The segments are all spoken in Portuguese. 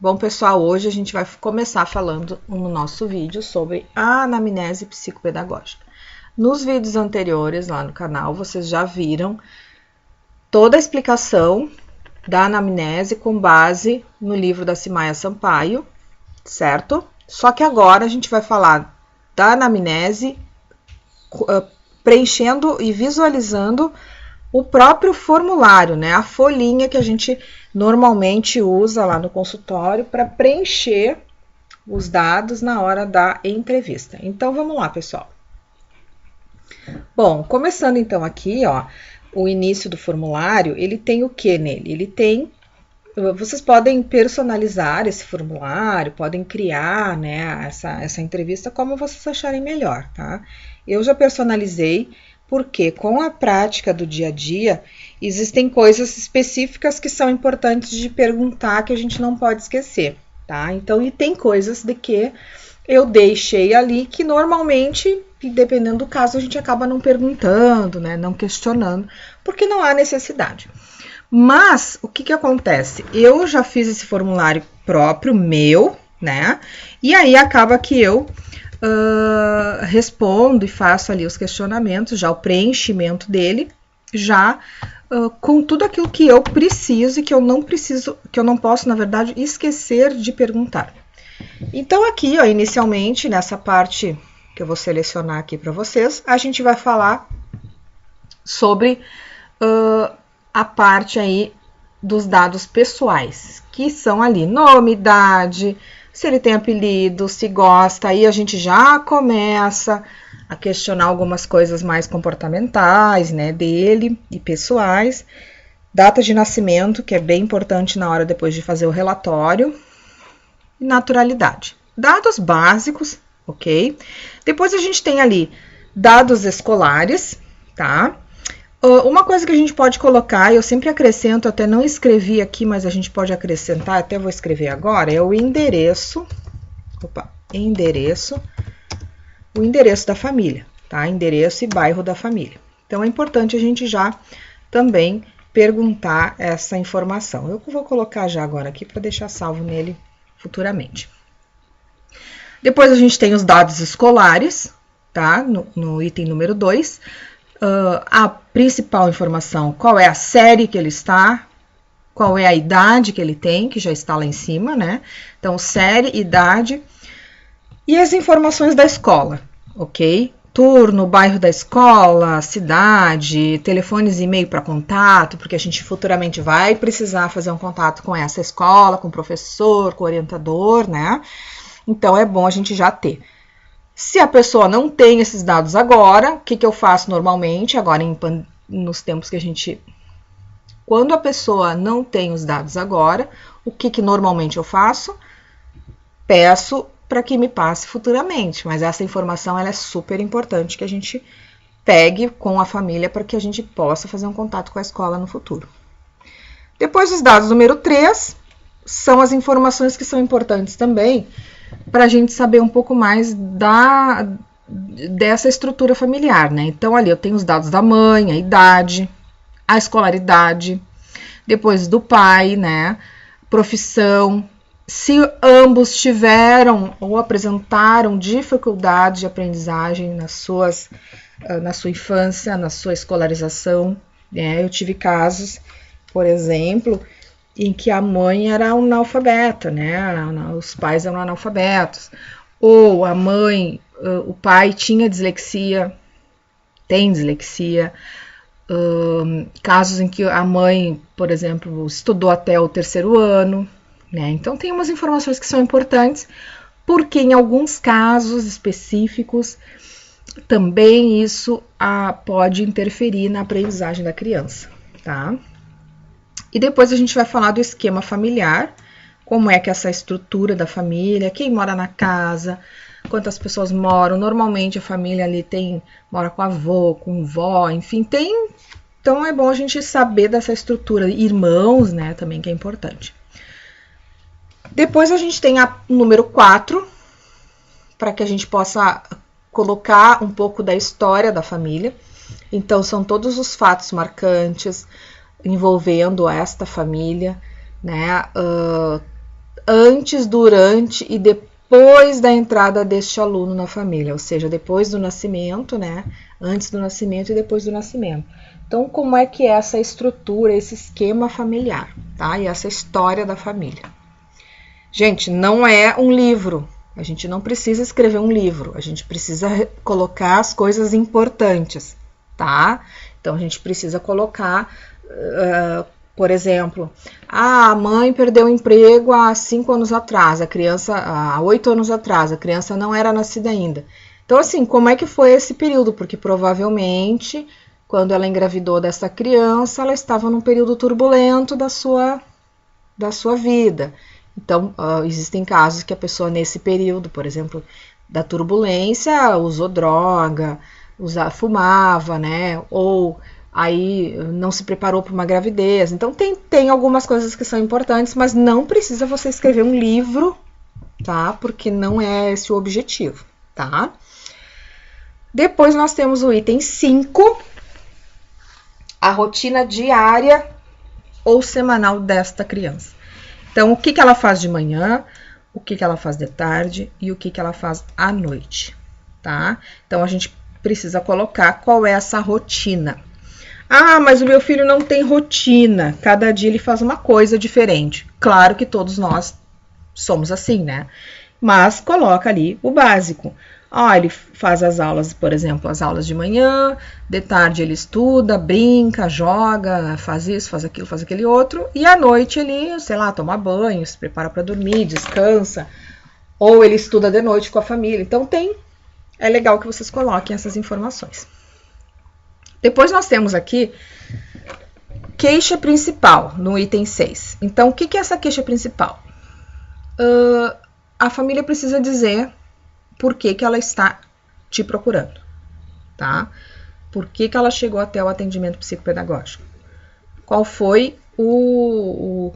Bom, pessoal, hoje a gente vai começar falando no nosso vídeo sobre a anamnese psicopedagógica. Nos vídeos anteriores lá no canal, vocês já viram toda a explicação da anamnese com base no livro da Simaia Sampaio, certo? Só que agora a gente vai falar da anamnese preenchendo e visualizando o próprio formulário, né? A folhinha que a gente normalmente usa lá no consultório para preencher os dados na hora da entrevista. Então, vamos lá, pessoal. Bom, começando então aqui, ó, o início do formulário, ele tem o que nele? Ele tem... Vocês podem personalizar esse formulário, podem criar, né, essa entrevista como vocês acharem melhor, tá? Eu já personalizei, porque com a prática do dia a dia, existem coisas específicas que são importantes de perguntar que a gente não pode esquecer, tá? Então, e tem coisas de que eu deixei ali que normalmente, dependendo do caso, a gente acaba não perguntando, né? Não questionando, porque não há necessidade. Mas, o que acontece? Eu já fiz esse formulário próprio, meu, né? E aí, acaba que eu respondo e faço ali os questionamentos, já o preenchimento dele, já com tudo aquilo que eu preciso e que eu não posso, na verdade, esquecer de perguntar. Então, aqui, ó, inicialmente, nessa parte que eu vou selecionar aqui para vocês, a gente vai falar sobre a parte aí dos dados pessoais, que são ali nome, idade, se ele tem apelido, se gosta, aí a gente já começa a questionar algumas coisas mais comportamentais, né, dele e pessoais. Data de nascimento, que é bem importante na hora depois de fazer o relatório. E naturalidade. Dados básicos, ok? Depois a gente tem ali dados escolares, tá? Uma coisa que a gente pode colocar, eu sempre acrescento, até não escrevi aqui, mas a gente pode acrescentar, até vou escrever agora, é o endereço, o endereço da família, tá? Endereço e bairro da família. Então, é importante a gente já também perguntar essa informação. Eu vou colocar já agora aqui para deixar salvo nele futuramente. Depois a gente tem os dados escolares, tá? No item número 2. A principal informação, qual é a série que ele está, qual é a idade que ele tem, que já está lá em cima, né? Então, série, idade e as informações da escola, ok? Turno, bairro da escola, cidade, telefones e e-mail para contato, porque a gente futuramente vai precisar fazer um contato com essa escola, com o professor, com o orientador, né? Então, é bom a gente já ter. Se a pessoa não tem esses dados agora, o que eu faço normalmente, agora nos tempos que a gente... Quando a pessoa não tem os dados agora, o que normalmente eu faço? Peço para que me passe futuramente, mas essa informação ela é super importante que a gente pegue com a família para que a gente possa fazer um contato com a escola no futuro. Depois dos dados número 3, são as informações que são importantes também, para a gente saber um pouco mais dessa estrutura familiar, né? Então, ali eu tenho os dados da mãe, a idade, a escolaridade, depois do pai, né? Profissão, se ambos tiveram ou apresentaram dificuldade de aprendizagem na sua infância, na sua escolarização, né? Eu tive casos, por exemplo, em que a mãe era analfabeta, né? Os pais eram analfabetos. Ou a mãe, o pai tinha dislexia, tem dislexia. Casos em que a mãe, por exemplo, estudou até o 3º ano, né? Então, tem umas informações que são importantes, porque em alguns casos específicos, também isso pode interferir na aprendizagem da criança, tá? E depois a gente vai falar do esquema familiar, como é que essa estrutura da família, quem mora na casa, quantas pessoas moram. Normalmente a família ali mora com avô, com vó, enfim, tem. Então é bom a gente saber dessa estrutura. Irmãos, né, também que é importante. Depois a gente tem o número 4, para que a gente possa colocar um pouco da história da família. Então, são todos os fatos marcantes envolvendo esta família, né? Antes, durante e depois da entrada deste aluno na família, ou seja, depois do nascimento, né? Antes do nascimento e depois do nascimento. Então, como é que é essa estrutura, esse esquema familiar, tá? E essa história da família. Gente, não é um livro. A gente não precisa escrever um livro. A gente precisa colocar as coisas importantes, tá? Então, a gente precisa colocar, por exemplo, a mãe perdeu o emprego há 5 anos atrás, a criança há 8 anos atrás, a criança não era nascida ainda. Então, assim, como é que foi esse período? Porque provavelmente, quando ela engravidou dessa criança, ela estava num período turbulento da sua vida. Então, existem casos que a pessoa, nesse período, por exemplo, da turbulência, usou droga, fumava, né? Ou aí não se preparou para uma gravidez. Então, tem algumas coisas que são importantes, mas não precisa você escrever um livro, tá? Porque não é esse o objetivo, tá? Depois nós temos o item 5, a rotina diária ou semanal desta criança. Então, o que ela faz de manhã, o que ela faz de tarde e o que ela faz à noite, tá? Então, a gente precisa colocar qual é essa rotina. Ah, mas o meu filho não tem rotina, cada dia ele faz uma coisa diferente. Claro que todos nós somos assim, né? Mas coloca ali o básico. Ele faz as aulas, por exemplo, as aulas de manhã, de tarde ele estuda, brinca, joga, faz isso, faz aquilo, faz aquele outro, e à noite ele, sei lá, toma banho, se prepara para dormir, descansa, ou ele estuda de noite com a família. Então é legal que vocês coloquem essas informações. Depois nós temos aqui queixa principal, no item 6. Então, o que é essa queixa principal? A família precisa dizer por que ela está te procurando, tá? Por que ela chegou até o atendimento psicopedagógico? Qual foi o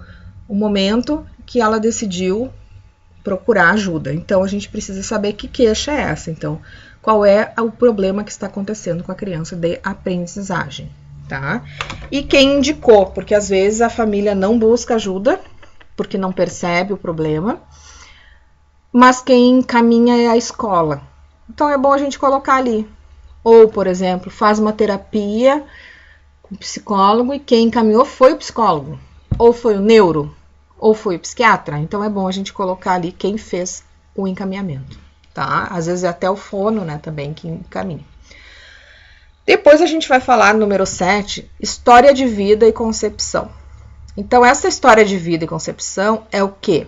momento que ela decidiu procurar ajuda? Então, a gente precisa saber que queixa é essa. Então, qual é o problema que está acontecendo com a criança de aprendizagem, tá? E quem indicou, porque às vezes a família não busca ajuda, porque não percebe o problema, mas quem encaminha é a escola. Então, é bom a gente colocar ali. Ou, por exemplo, faz uma terapia com o psicólogo e quem encaminhou foi o psicólogo. Ou foi o neuro, ou foi o psiquiatra. Então, é bom a gente colocar ali quem fez o encaminhamento, tá? Às vezes é até o fono, né, também que encaminha. Depois a gente vai falar, número 7, história de vida e concepção. Então, essa história de vida e concepção é o quê?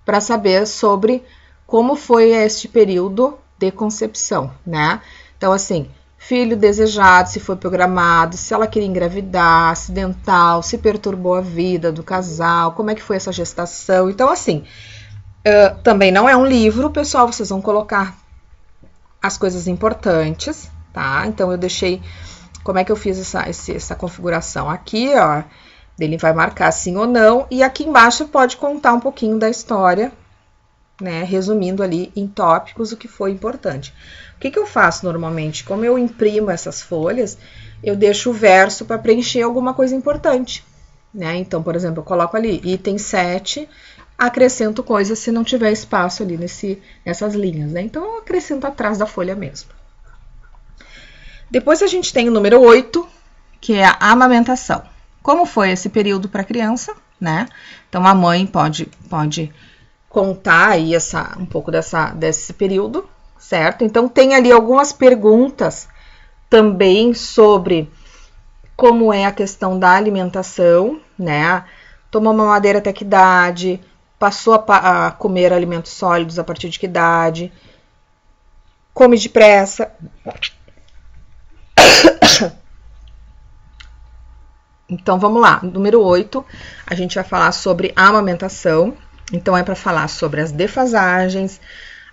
Para saber sobre como foi este período de concepção, né? Então, assim, filho desejado, se foi programado, se ela queria engravidar, acidental, se perturbou a vida do casal, como é que foi essa gestação. Então, assim, também não é um livro, pessoal, vocês vão colocar as coisas importantes, tá? Então, eu deixei, como é que eu fiz essa configuração aqui, ó. Ele vai marcar sim ou não, e aqui embaixo pode contar um pouquinho da história, né, resumindo ali em tópicos o que foi importante. O que eu faço normalmente? Como eu imprimo essas folhas, eu deixo o verso para preencher alguma coisa importante, né? Então, por exemplo, eu coloco ali item 7, acrescento coisas se não tiver espaço ali nessas linhas, né? Então, eu acrescento atrás da folha mesmo. Depois a gente tem o número 8, que é a amamentação. Como foi esse período para a criança, né? Então, a mãe pode contar aí um pouco desse período, certo? Então, tem ali algumas perguntas também sobre como é a questão da alimentação, né? Tomou mamadeira até que idade? Passou a comer alimentos sólidos a partir de que idade? Come depressa? Então, vamos lá. Número 8, a gente vai falar sobre a amamentação. Então, é para falar sobre as defasagens,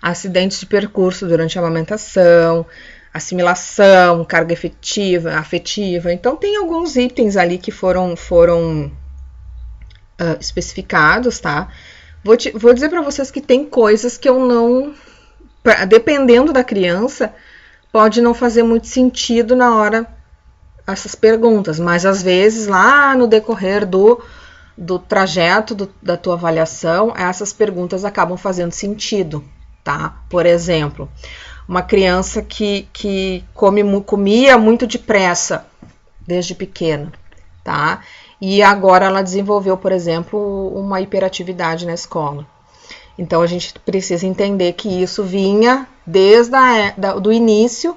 acidentes de percurso durante a amamentação, assimilação, carga afetiva. Então, tem alguns itens ali que foram especificados, tá? Vou dizer para vocês que tem coisas que eu não... Dependendo da criança, pode não fazer muito sentido na hora essas perguntas, mas às vezes lá no decorrer do trajeto da tua avaliação, essas perguntas acabam fazendo sentido, tá? Por exemplo, uma criança que comia muito depressa desde pequena, tá? E agora ela desenvolveu, por exemplo, uma hiperatividade na escola. Então a gente precisa entender que isso vinha desde do início,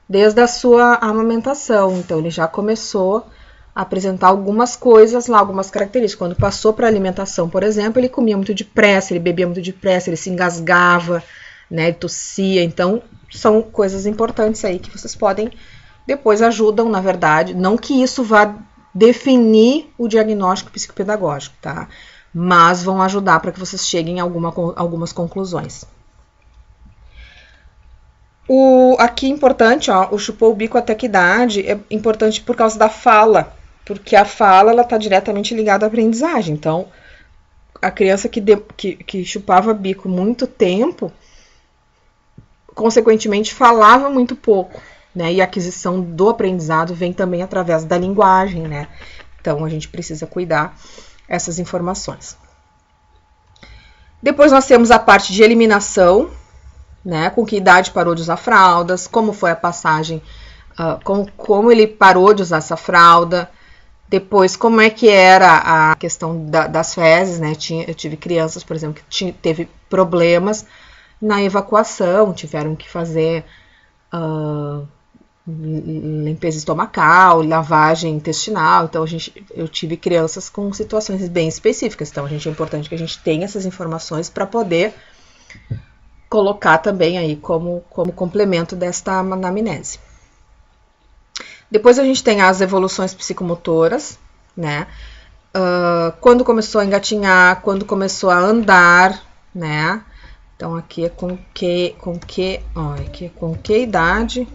desde a sua amamentação. Então ele já começou a apresentar algumas coisas lá, algumas características. Quando passou para a alimentação, por exemplo, ele comia muito depressa, ele bebia muito depressa, ele se engasgava, né, ele tossia. Então são coisas importantes aí que vocês podem, depois ajudam, na verdade, não que isso vá definir o diagnóstico psicopedagógico, tá? Mas vão ajudar para que vocês cheguem a algumas conclusões. Aqui importante, ó, o chupou o bico até que idade, é importante por causa da fala, porque a fala ela está diretamente ligada à aprendizagem. Então, a criança que chupava bico muito tempo, consequentemente falava muito pouco, né? E a aquisição do aprendizado vem também através da linguagem, né? Então, a gente precisa cuidar essas informações. Depois nós temos a parte de eliminação, né? Com que idade parou de usar fraldas, como foi a passagem, como ele parou de usar essa fralda. Depois, como é que era a questão das fezes, né? Eu tive crianças, por exemplo, que teve problemas na evacuação, tiveram que fazer limpeza estomacal, lavagem intestinal. Então eu tive crianças com situações bem específicas. Então é importante que a gente tenha essas informações para poder colocar também aí como complemento desta anamnese. Depois a gente tem as evoluções psicomotoras, né? Quando começou a engatinhar, quando começou a andar, né? Então aqui é com que idade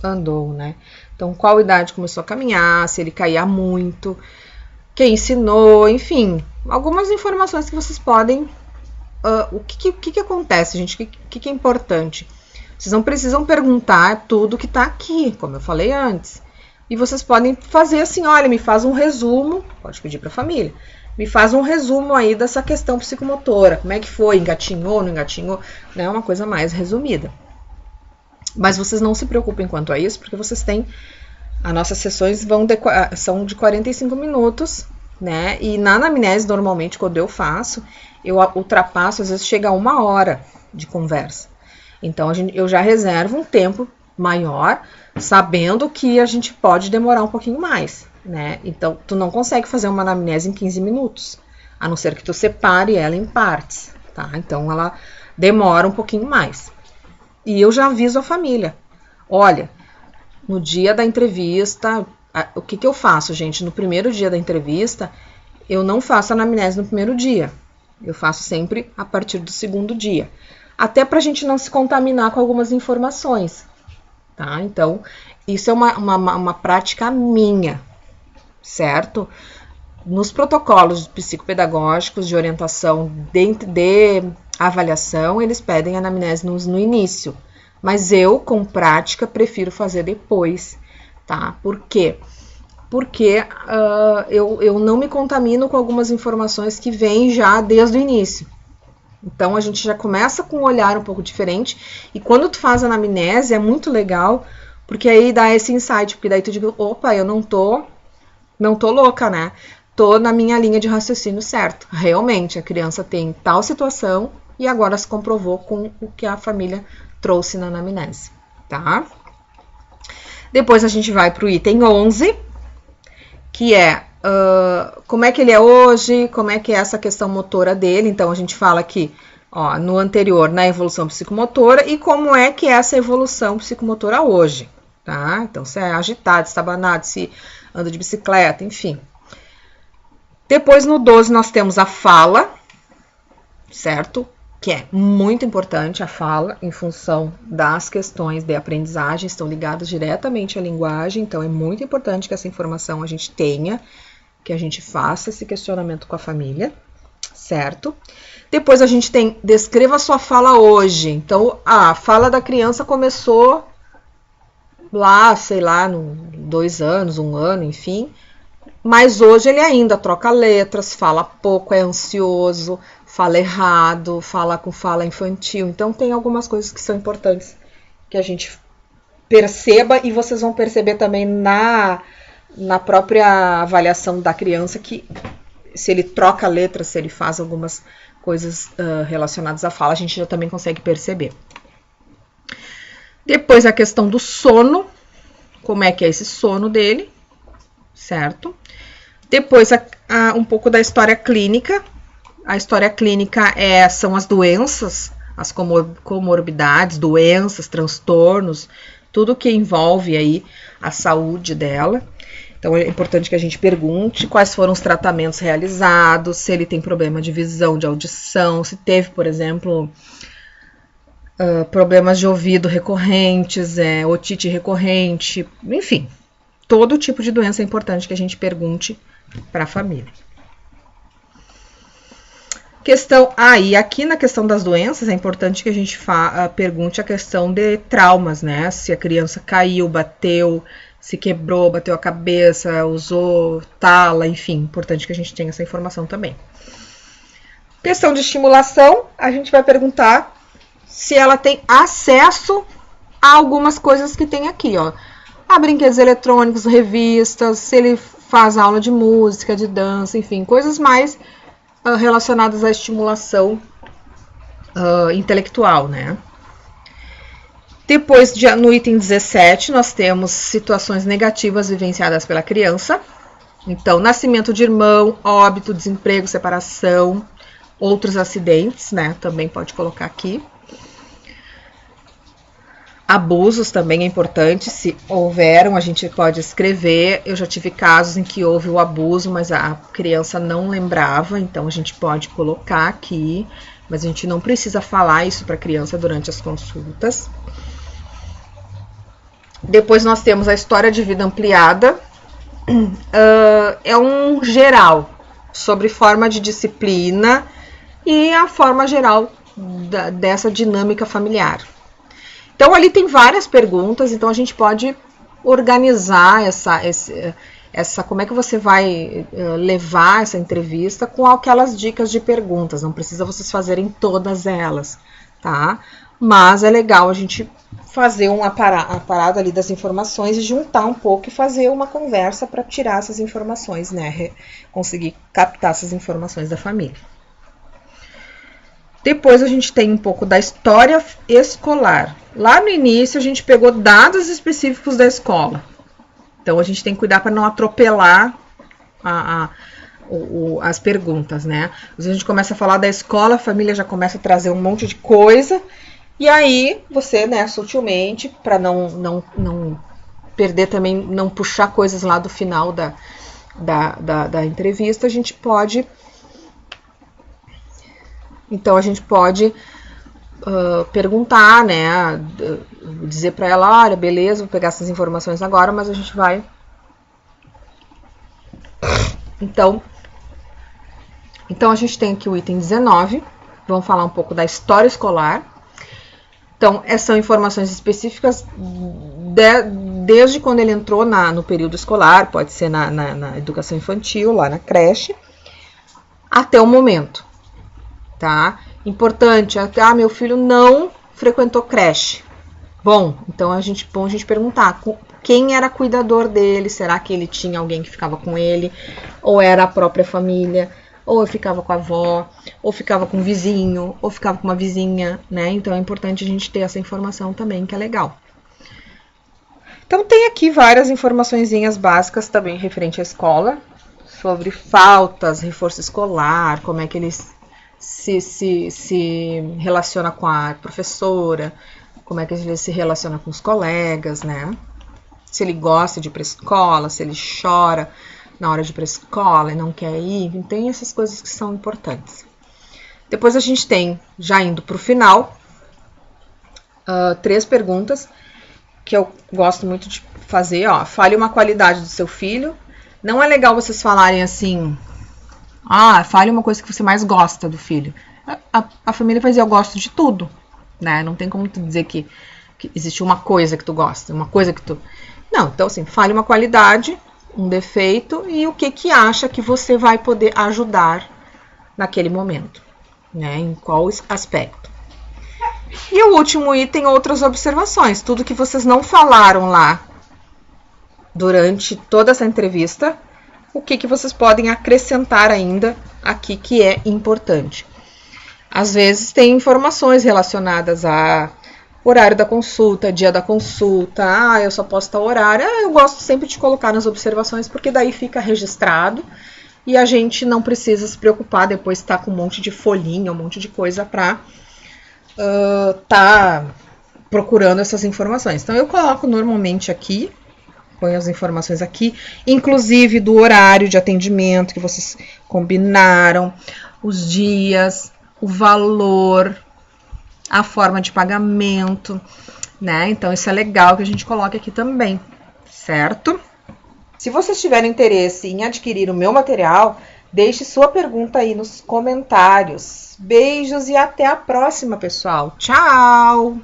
andou, né? Então, qual idade começou a caminhar, se ele caía muito, quem ensinou, enfim, algumas informações que vocês podem... o que acontece, gente? O que é importante? Vocês não precisam perguntar tudo que tá aqui, como eu falei antes. E vocês podem fazer assim, olha, me faz um resumo, pode pedir para a família, me faz um resumo aí dessa questão psicomotora, como é que foi, engatinhou, não engatinhou, né? Uma coisa mais resumida. Mas vocês não se preocupem quanto a isso, porque vocês têm... As nossas sessões são de 45 minutos, né? E na anamnese, normalmente, quando eu faço, eu ultrapasso, às vezes chega a 1 hora de conversa. Então, eu já reservo um tempo maior, sabendo que a gente pode demorar um pouquinho mais, né? Então, tu não consegue fazer uma anamnese em 15 minutos, a não ser que tu separe ela em partes, tá? Então, ela demora um pouquinho mais. E eu já aviso a família. Olha, no dia da entrevista, o que eu faço, gente? No primeiro dia da entrevista, eu não faço anamnese no primeiro dia. Eu faço sempre a partir do segundo dia. Até pra gente não se contaminar com algumas informações, tá? Então, isso é uma prática minha, certo? Nos protocolos psicopedagógicos de orientação de avaliação, eles pedem anamnese no início, mas eu, com prática, prefiro fazer depois, tá? Por quê? Porque eu não me contamino com algumas informações que vêm já desde o início. Então, a gente já começa com um olhar um pouco diferente, e quando tu faz anamnese, é muito legal, porque aí dá esse insight, porque daí tu diz, opa, eu não tô louca, né? Tô na minha linha de raciocínio certo. Realmente, a criança tem tal situação e agora se comprovou com o que a família trouxe na anamnese, tá? Depois a gente vai para o item 11, que é como é que ele é hoje, como é que é essa questão motora dele. Então, a gente fala aqui, ó, no anterior, na evolução psicomotora, e como é que é essa evolução psicomotora hoje, tá? Então, se é agitado, se estabanado, se anda de bicicleta, enfim. Depois, no 12, nós temos a fala, certo? Que é muito importante a fala, em função das questões de aprendizagem, estão ligadas diretamente à linguagem, então é muito importante que essa informação a gente tenha, que a gente faça esse questionamento com a família, certo? Depois a gente tem descreva sua fala hoje. Então, a fala da criança começou lá, sei lá, 2 anos, 1 ano, enfim. Mas hoje ele ainda troca letras, fala pouco, é ansioso, fala errado, fala com fala infantil. Então, tem algumas coisas que são importantes que a gente perceba, e vocês vão perceber também na própria avaliação da criança que se ele troca letras, se ele faz algumas coisas relacionadas à fala, a gente já também consegue perceber. Depois a questão do sono, como é que é esse sono dele, certo? Depois um pouco da história clínica. A história clínica são as doenças, as comorbidades, doenças, transtornos, tudo que envolve aí a saúde dela. Então, é importante que a gente pergunte quais foram os tratamentos realizados, se ele tem problema de visão, de audição, se teve, por exemplo, problemas de ouvido recorrentes, otite recorrente, enfim, todo tipo de doença é importante que a gente pergunte para a família. E aqui na questão das doenças é importante que a gente pergunte a questão de traumas, né? Se a criança caiu, bateu, se quebrou, bateu a cabeça, usou tala, enfim, importante que a gente tenha essa informação também. Questão de estimulação, a gente vai perguntar se ela tem acesso a algumas coisas que tem aqui, ó. A brinquedos eletrônicos, revistas, se ele faz aula de música, de dança, enfim, coisas mais relacionadas à estimulação intelectual, né? Depois, no item 17, nós temos situações negativas vivenciadas pela criança. Então, nascimento de irmão, óbito, desemprego, separação, outros acidentes, né? Também pode colocar aqui. Abusos também é importante, se houveram, a gente pode escrever. Eu já tive casos em que houve o abuso, mas a criança não lembrava, então a gente pode colocar aqui, mas a gente não precisa falar isso para a criança durante as consultas. Depois nós temos a história de vida ampliada, é um geral sobre forma de disciplina e a forma geral dessa dinâmica familiar. Então, ali tem várias perguntas, então a gente pode organizar como é que você vai levar essa entrevista com aquelas dicas de perguntas. Não precisa vocês fazerem todas elas, tá? Mas é legal a gente fazer uma parada ali das informações e juntar um pouco e fazer uma conversa para tirar essas informações, né? Conseguir captar essas informações da família. Depois a gente tem um pouco da história escolar. Lá no início a gente pegou dados específicos da escola. Então a gente tem que cuidar para não atropelar as perguntas, né? Às vezes a gente começa a falar da escola, a família já começa a trazer um monte de coisa. E aí você, né, sutilmente, para não perder também, não puxar coisas lá do final da entrevista, a gente pode... Então, a gente pode perguntar, né, dizer para ela, olha, beleza, vou pegar essas informações agora, mas a gente vai... Então a gente tem aqui o item 19, vamos falar um pouco da história escolar. Então, essas são informações específicas desde quando ele entrou no período escolar, pode ser na educação infantil, lá na creche, até o momento. Tá? Importante, meu filho não frequentou creche. Bom, então a gente perguntar quem era cuidador dele, será que ele tinha alguém que ficava com ele, ou era a própria família, ou eu ficava com a avó, ou ficava com o vizinho, ou ficava com uma vizinha, né? Então é importante a gente ter essa informação também, que é legal. Então tem aqui várias informaçõezinhas básicas também referente à escola, sobre faltas, reforço escolar, como é que eles se relaciona com a professora, como é que ele se relaciona com os colegas, né? Se ele gosta de ir para a escola, se ele chora na hora de ir para a escola e não quer ir, tem essas coisas que são importantes. Depois a gente tem, já indo para o final, 3 perguntas que eu gosto muito de fazer, ó. Fale uma qualidade do seu filho. Não é legal vocês falarem assim... Fale uma coisa que você mais gosta do filho. A família vai dizer, eu gosto de tudo, né? Não tem como tu dizer que existe uma coisa que tu gosta, uma coisa que tu... Não, então assim, fale uma qualidade, um defeito e o que acha que você vai poder ajudar naquele momento, né? Em qual aspecto. E o último item, outras observações. Tudo que vocês não falaram lá durante toda essa entrevista, o que vocês podem acrescentar ainda aqui que é importante. Às vezes tem informações relacionadas a horário da consulta, dia da consulta, eu só posso estar horário. Eu gosto sempre de colocar nas observações, porque daí fica registrado e a gente não precisa se preocupar depois estar com um monte de folhinha, um monte de coisa para tá procurando essas informações. Então eu coloco normalmente aqui, ponho as informações aqui, inclusive do horário de atendimento que vocês combinaram, os dias, o valor, a forma de pagamento, né? Então isso é legal que a gente coloque aqui também, certo? Se vocês tiverem interesse em adquirir o meu material, deixe sua pergunta aí nos comentários. Beijos e até a próxima, pessoal. Tchau!